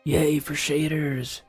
Yay for shaders.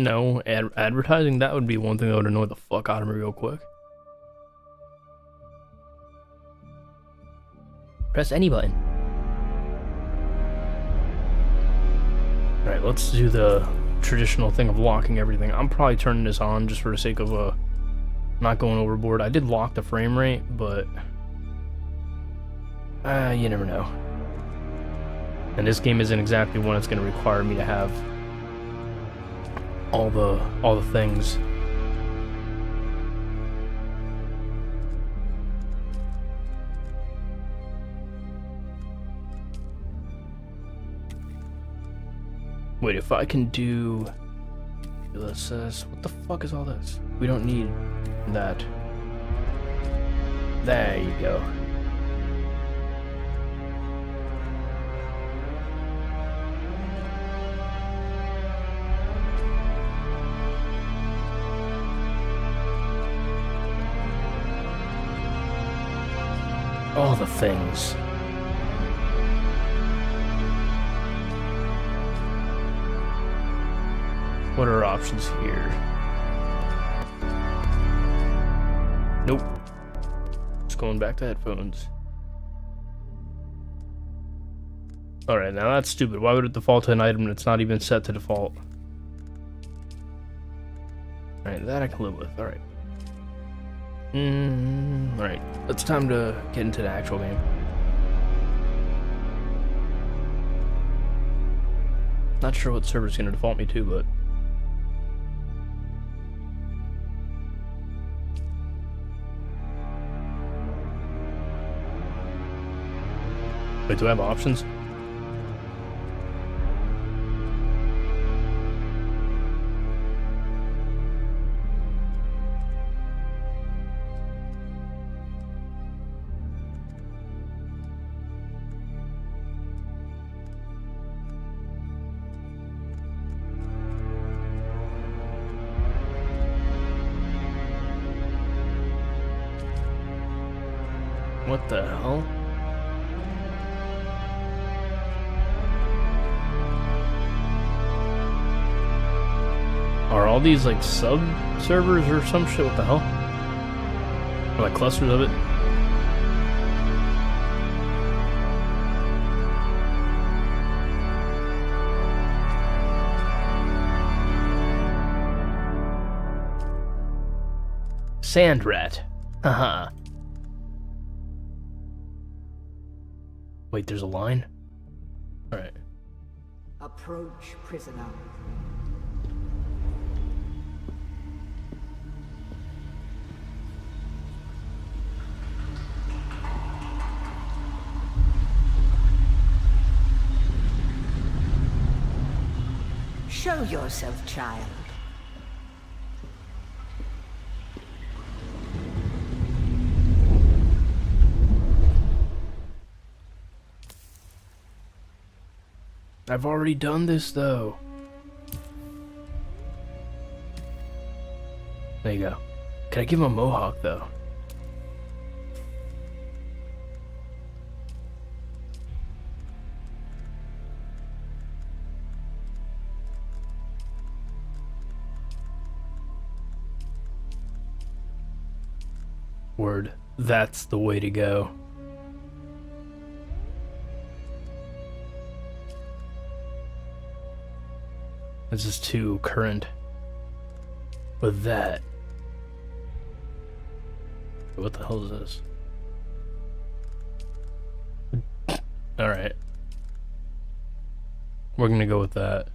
No, advertising, that would be one thing that would annoy the fuck out of me real quick. Press any button. Alright, let's do the traditional thing of locking everything. I'm probably turning this on just for the sake of not going overboard. I did lock the frame rate, but you never know. And this game isn't exactly one that's going to require me to have all the things. Wait, if I can do this, what the fuck is all this? We don't need that. There you go. All the things. What are our options here? Nope. Just going back to headphones. Alright, now that's stupid. Why would it default to an item that's not even set to default? Alright, that I can live with. Alright. Alright, it's time to get into the actual game. Not sure what server's gonna default me to, but wait, do I have options? What the hell? Are all these like sub servers or some shit? What the hell? Or like clusters of it? Sand rat. Haha. Wait, there's a line? Alright. Approach, prisoner. Show yourself, child. I've already done this, though. There you go. Can I give him a mohawk, though? Word. That's the way to go. This is too current. With that. What the hell is this? Alright. We're gonna go with that.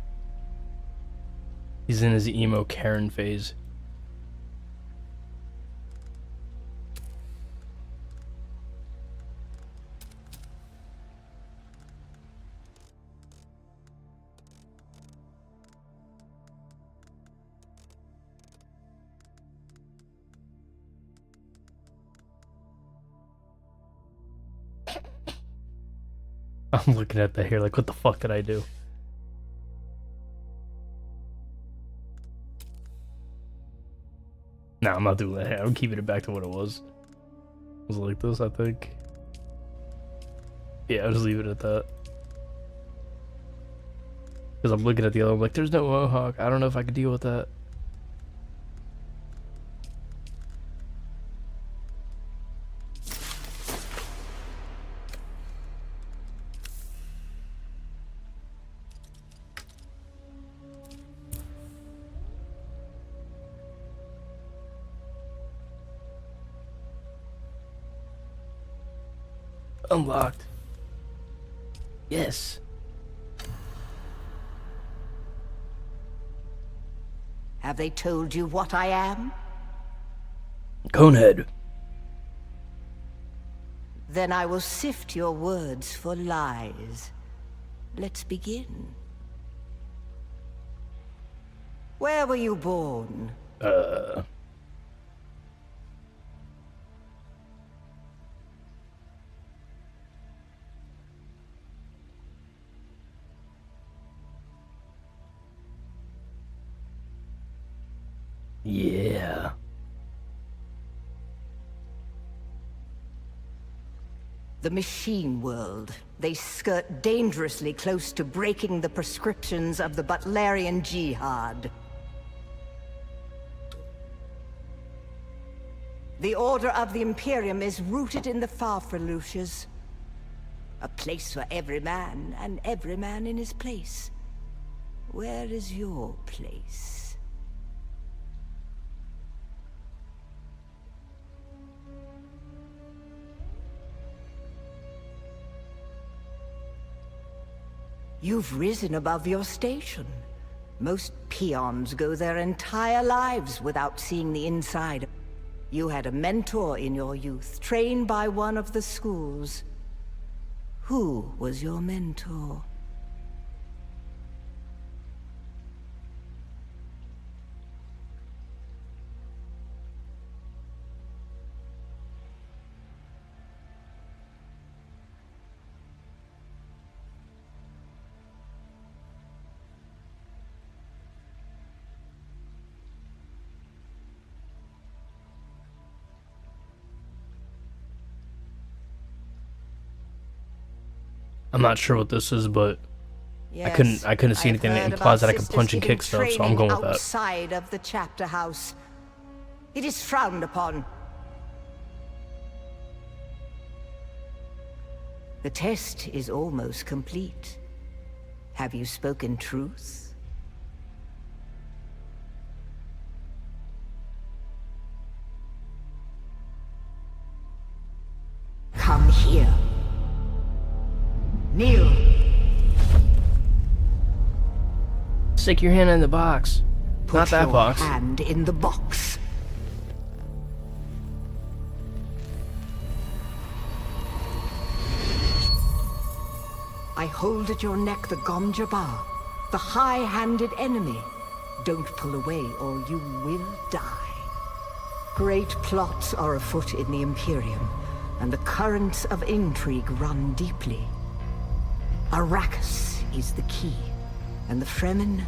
He's in his emo Karen phase. I'm looking at the hair like, what the fuck did I do? Nah, I'm not doing that hair. I'm keeping it back to what it was. Was it like this, I think? Yeah, I'll just leave it at that. Because I'm looking at the other one, I'm like, there's no mohawk. I don't know if I could deal with that. Unlocked. Yes. Have they told you what I am? Conehead. Then I will sift your words for lies. Let's begin. Where were you born? Yeah. The machine world. They skirt dangerously close to breaking the prescriptions of the Butlerian Jihad. The Order of the Imperium is rooted in the Farfaluches. A place for every man, and every man in his place. Where is your place? You've risen above your station. Most peons go their entire lives without seeing the inside. You had a mentor in your youth, trained by one of the schools. Who was your mentor? I'm not sure what this is, but Yes, I couldn't see anything that I've implies heard that I could about punch and sisters kick stuff, so I'm training going with that. outside of the chapter house. It is frowned upon. The test is almost complete. Have you spoken truth? Come here. Kneel. Stick your hand in the box. Put Not that your box. hand in the box. I hold at your neck the Gomjabar, the high-handed enemy. Don't pull away or you will die. Great plots are afoot in the Imperium, and the currents of intrigue run deeply. Arrakis is the key, and the Fremen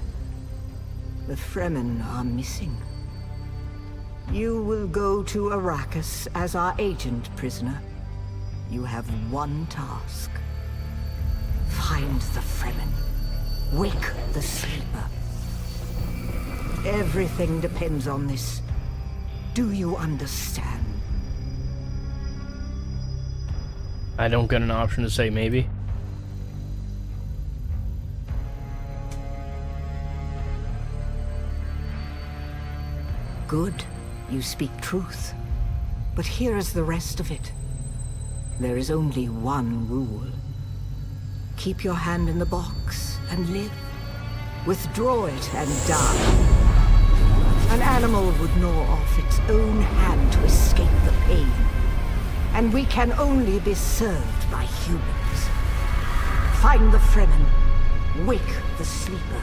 are missing. You will go to Arrakis as our agent, prisoner. You have one task. Find the Fremen. Wake the sleeper. Everything depends on this. Do you understand? I don't get an option to say maybe. Good. You speak truth. But here is the rest of it. There is only one rule. Keep your hand in the box and live. Withdraw it and die. An animal would gnaw off its own hand to escape the pain. And we can only be served by humans. Find the Fremen. Wake the sleeper.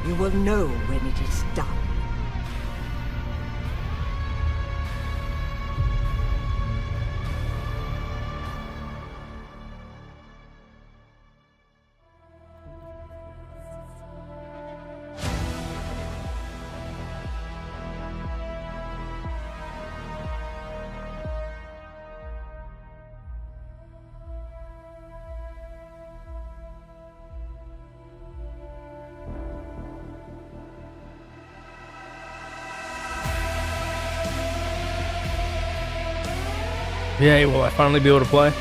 You will know when it is done. Yeah, will I finally be able to play?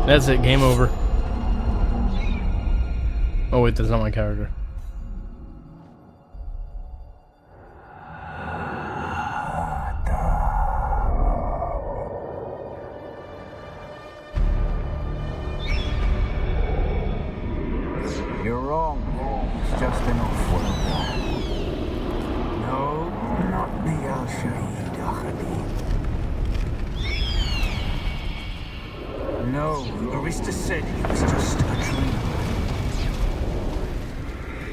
That's it, game over. Oh wait, that's not my character. You're wrong. It's just an off-world. No, not the Al-Shaheed Ahadi. No, Arista said it was just a dream.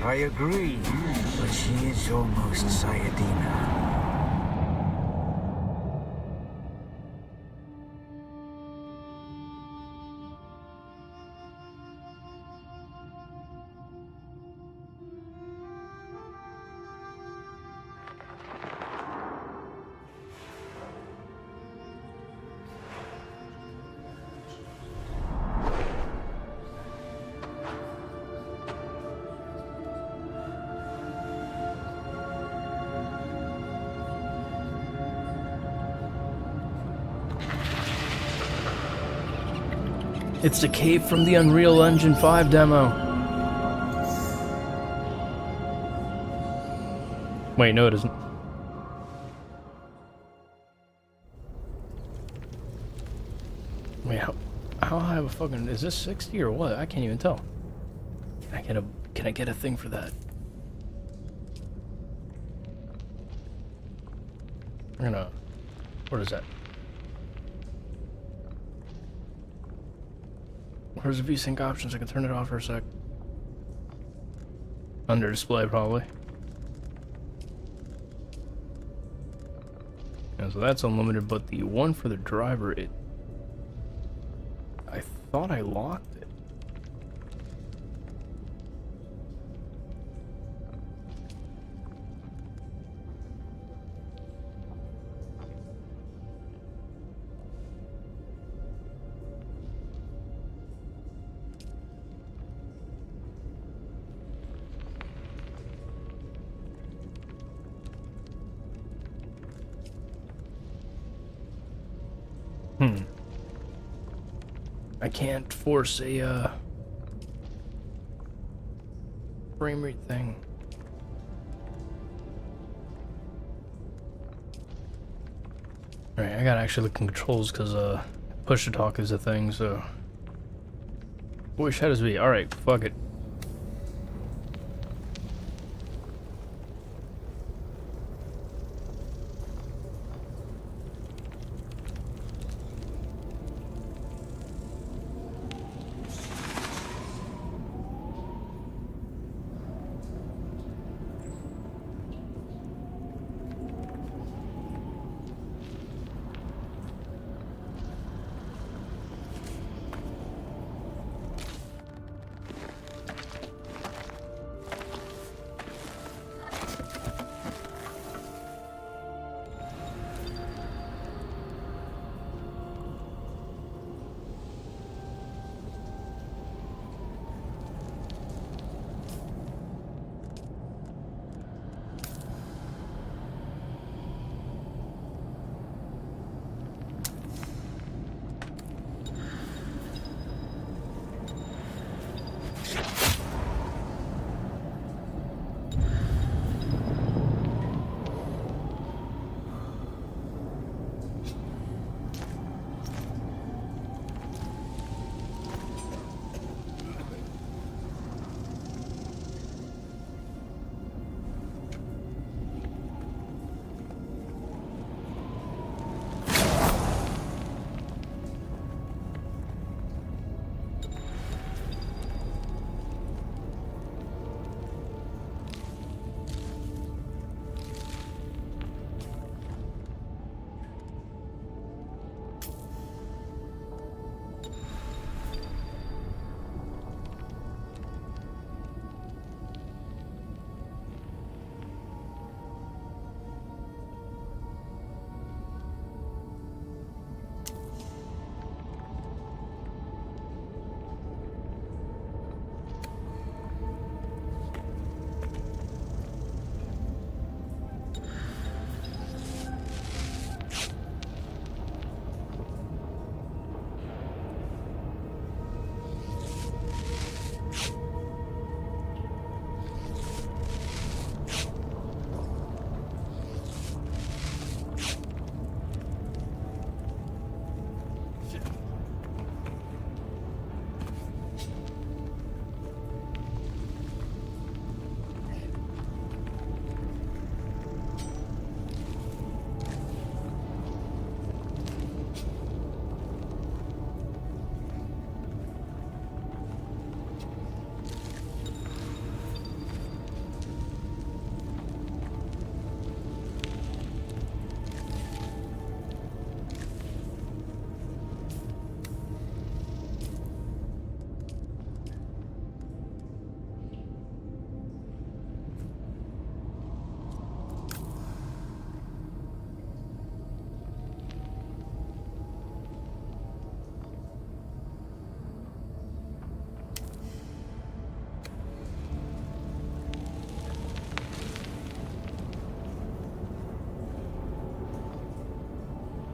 I agree, but she is almost Sayadina. It's the cave from the Unreal Engine 5 demo. Wait, no it isn't. Wait, how high of a fucking... Is this 60 or what? I can't even tell. Can I get a thing for that? I'm gonna... What is that? Where's the VSync options? I can turn it off for a sec. Under display, probably. Yeah, so that's unlimited, but the one for the driver, I thought I locked it. I can't force a frame rate thing. Alright, I gotta actually look in controls because push to talk is a thing, so. Boy, shadows be. Alright, fuck it.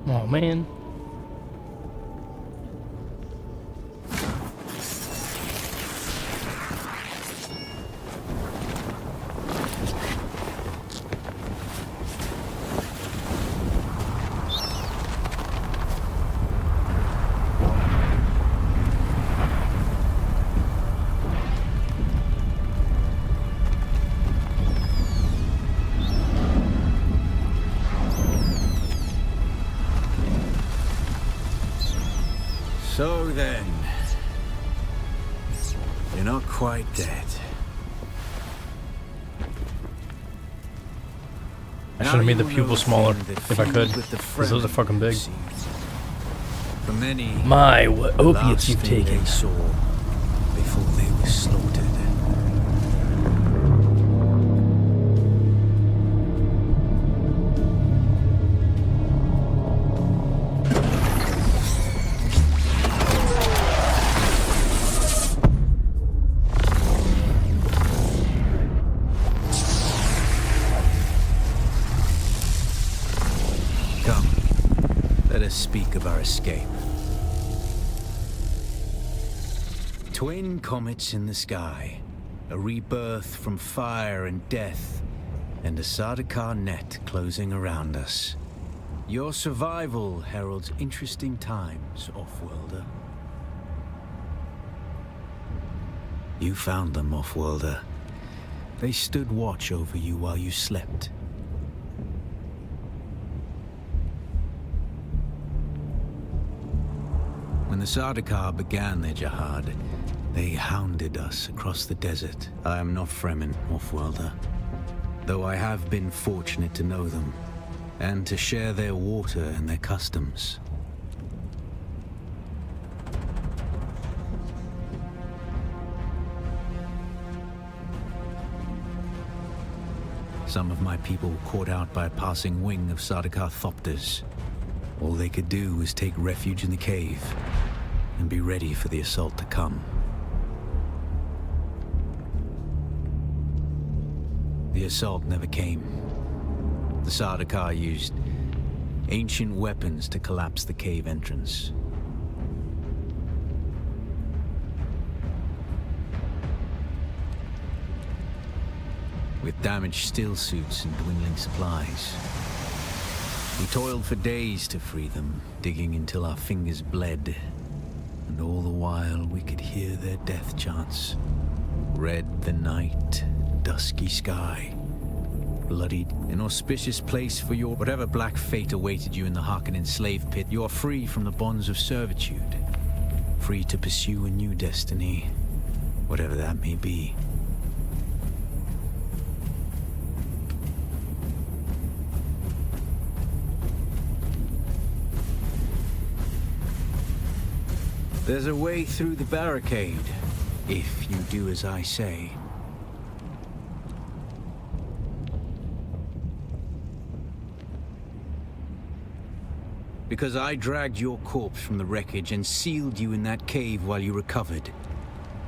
Oh man. So then, you're not quite dead. I should have made the pupil smaller if I could, because those are fucking big. For many, My, what the opiates last you've thing taken. they saw before they were slaughtered. us speak of our escape. Twin comets in the sky, a rebirth from fire and death, and a Sardaukar net closing around us. Your survival heralds interesting times, Offworlder. You found them, Offworlder. They stood watch over you while you slept. When the Sardaukar began their jihad, they hounded us across the desert. I am not Fremen, Offworlder, though I have been fortunate to know them, and to share their water and their customs. Some of my people were caught out by a passing wing of Sardaukar thopters. All they could do was take refuge in the cave and be ready for the assault to come. The assault never came. The Sardaukar used ancient weapons to collapse the cave entrance. With damaged steel suits and dwindling supplies, we toiled for days to free them, digging until our fingers bled, and all the while we could hear their death chants. Red the night, dusky sky, bloodied, an auspicious place for your whatever black fate awaited you in the Harkonnen slave pit. You are free from the bonds of servitude, free to pursue a new destiny, whatever that may be. There's a way through the barricade, if you do as I say. Because I dragged your corpse from the wreckage and sealed you in that cave while you recovered.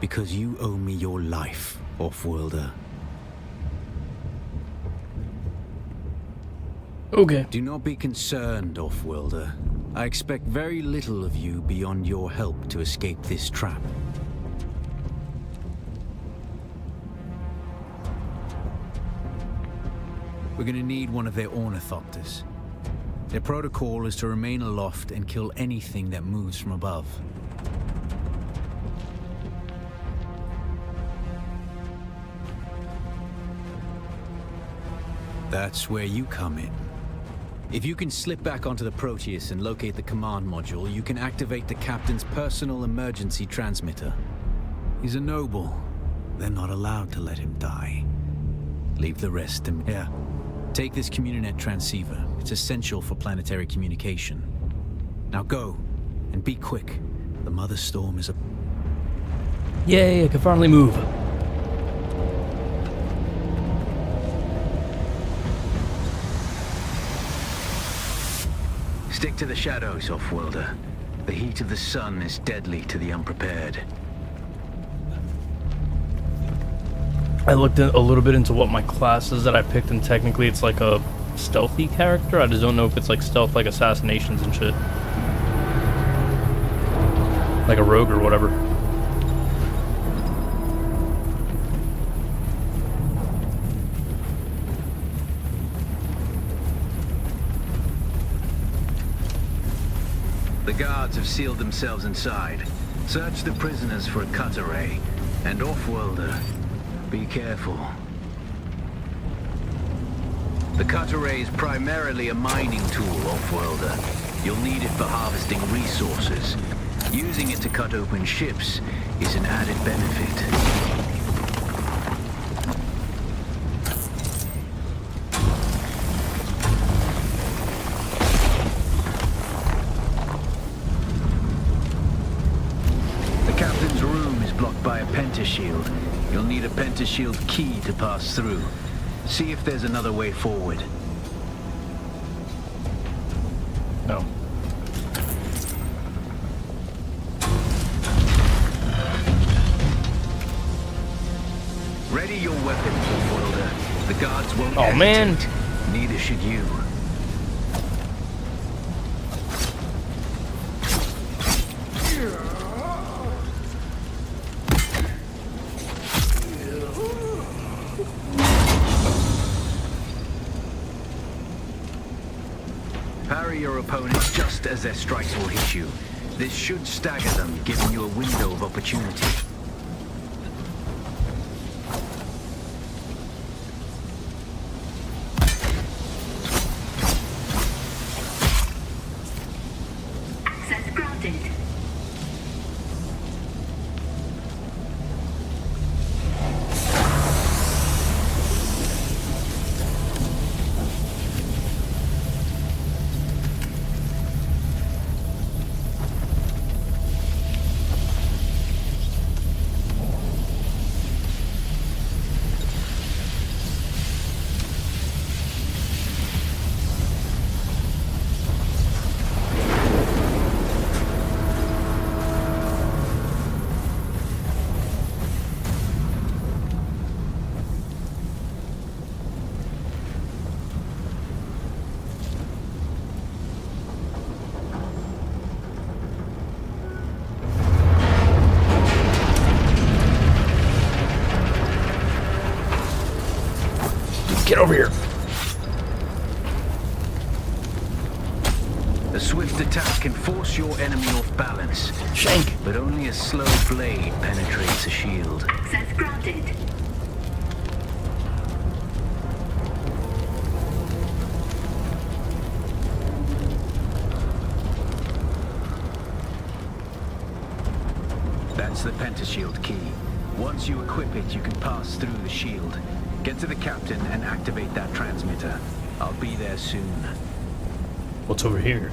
Because you owe me your life, Offworlder. Okay. Do not be concerned, Offworlder. I expect very little of you beyond your help to escape this trap. We're gonna need one of their ornithopters. Their protocol is to remain aloft and kill anything that moves from above. That's where you come in. If you can slip back onto the Proteus and locate the command module, you can activate the captain's personal emergency transmitter. He's a noble. They're not allowed to let him die. Leave the rest to me. Here, take this Communinet transceiver. It's essential for planetary communication. Now go, and be quick. The Mother Storm is a... Yay, I can finally move. Stick to the shadows, Offworlder. The heat of the sun is deadly to the unprepared. I looked a little bit into what my class is that I picked, and technically it's like a stealthy character. I just don't know if it's like stealth, like assassinations and shit. Like a rogue or whatever. The guards have sealed themselves inside. Search the prisoners for a cut array. And Offworlder, be careful. The cut array is primarily a mining tool, Offworlder. You'll need it for harvesting resources. Using it to cut open ships is an added benefit. By a pentashield. You'll need a pentashield key to pass through. See if there's another way forward. No. Ready your weapons, Offworlder. The guards won't Oh, man. hesitate. Neither should you. your opponents just as their strikes will hit you. This should stagger them, giving you a window of opportunity. Access granted. Get over here. A swift attack can force your enemy off balance, Shank. but only a slow blade penetrates a shield. Access granted. That's the pentashield key. Once you equip it, you can pass through the shield. Get to the captain and activate that transmitter. I'll be there soon. What's over here?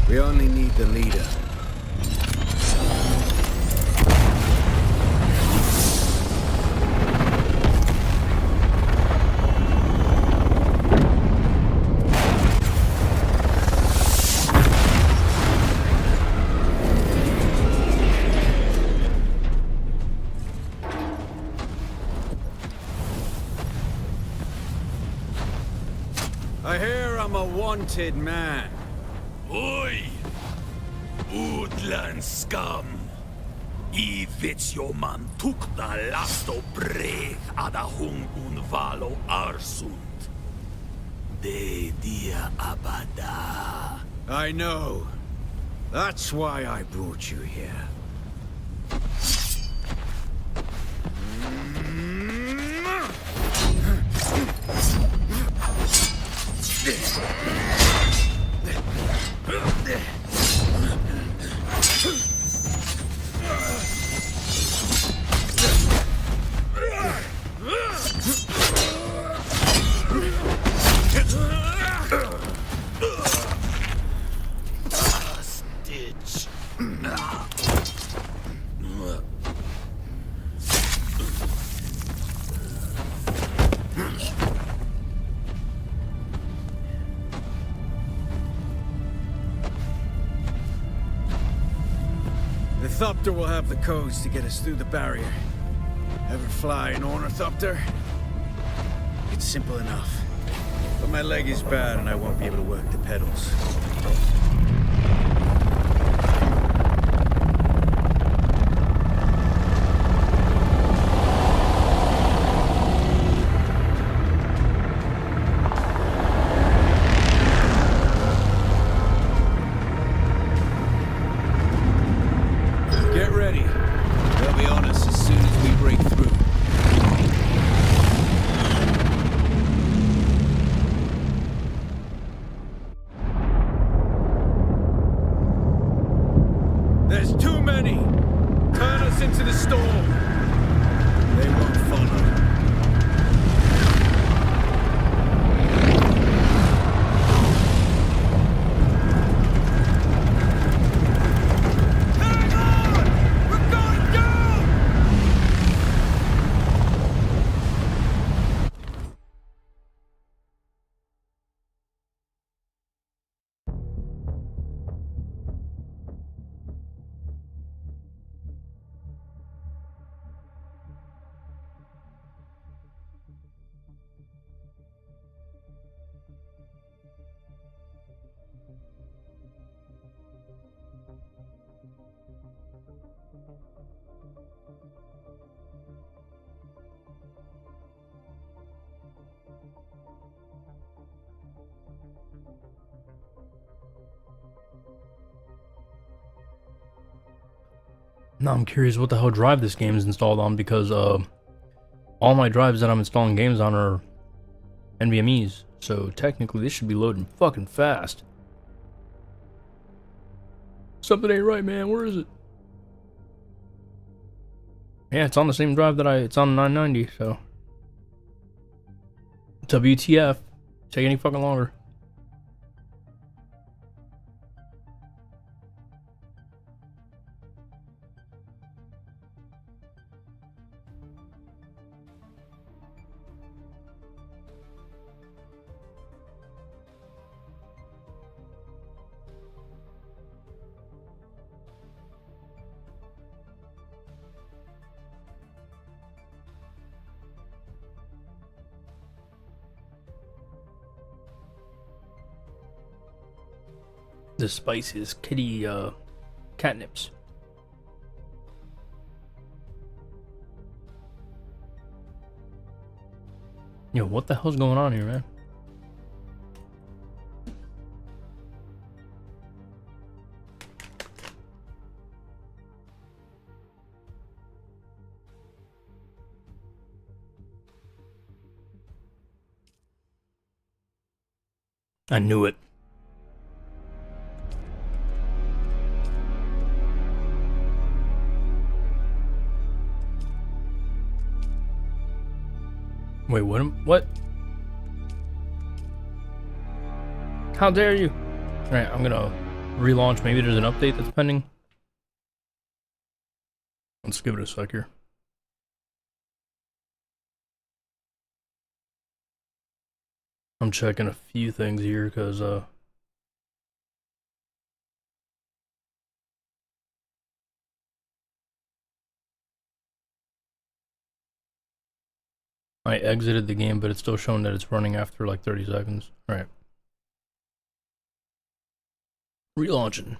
We only need the leader. I hear I'm a wanted man. Oi! Utland scum! I vits jo man tukta lasto breg ada hungun valo arsund. De dia abada. I know. That's why I brought you here. Stitch. The Thopter will have the codes to get us through the barrier. Ever fly an Ornithopter? It's simple enough. But my leg is bad and I won't be able to work the pedals. Get ready. They'll be on us as soon as we break through. There's too many! Turn us into the storm! They won't follow. Hang on! We're going down! Now I'm curious what the hell drive this game is installed on, because all my drives that I'm installing games on are NVMe's, so technically this should be loading fucking fast. Something ain't right, man. Where is it? Yeah, it's on the same drive that it's on 990, so. WTF. Take any fucking longer. The spiciest kitty catnips. Yo, what the hell's going on here, man? I knew it. Wait, what? How dare you? Alright, I'm gonna relaunch. Maybe there's an update that's pending. Let's give it a sec here. I'm checking a few things here because I exited the game, but it's still showing that it's running after like 30 seconds. All right. Relaunching.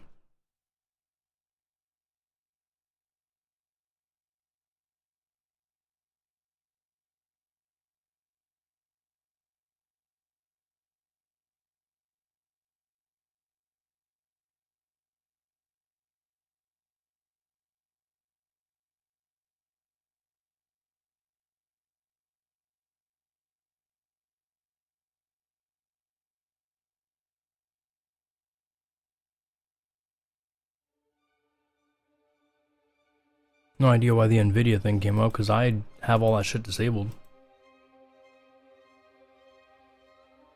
No idea why the Nvidia thing came up, because I have all that shit disabled.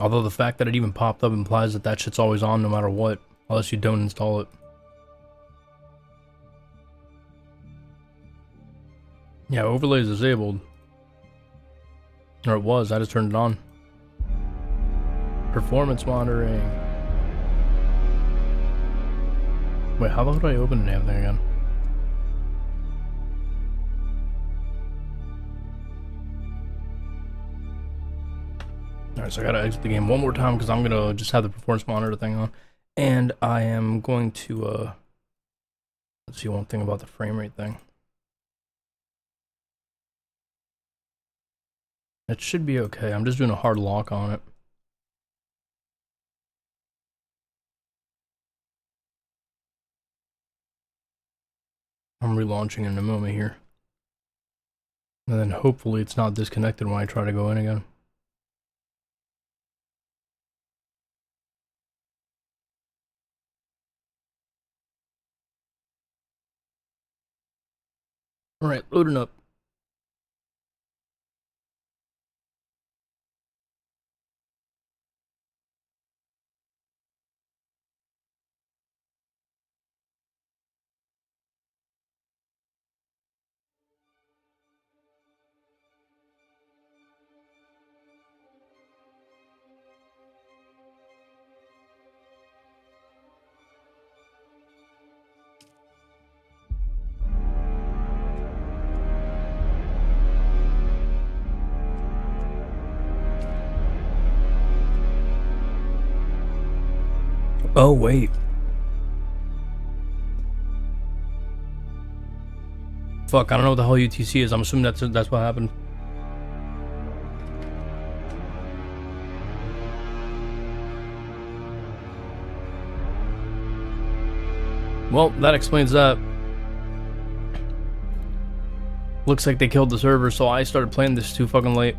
Although the fact that it even popped up implies that that shit's always on no matter what, unless you don't install it. Yeah, overlay is disabled. Or it was, I just turned it on. Performance monitoring. Wait, how the hell do I open the damn thing again? Alright, so I gotta exit the game one more time because I'm gonna just have the performance monitor thing on. And I am going to, let's see one thing about the frame rate thing. It should be okay. I'm just doing a hard lock on it. I'm relaunching in a moment here. And then hopefully it's not disconnected when I try to go in again. Alright, loading up. Oh, wait. Fuck, I don't know what the hell UTC is. I'm assuming that's what happened. Well, that explains that. looks like they killed the server, so I started playing this too fucking late.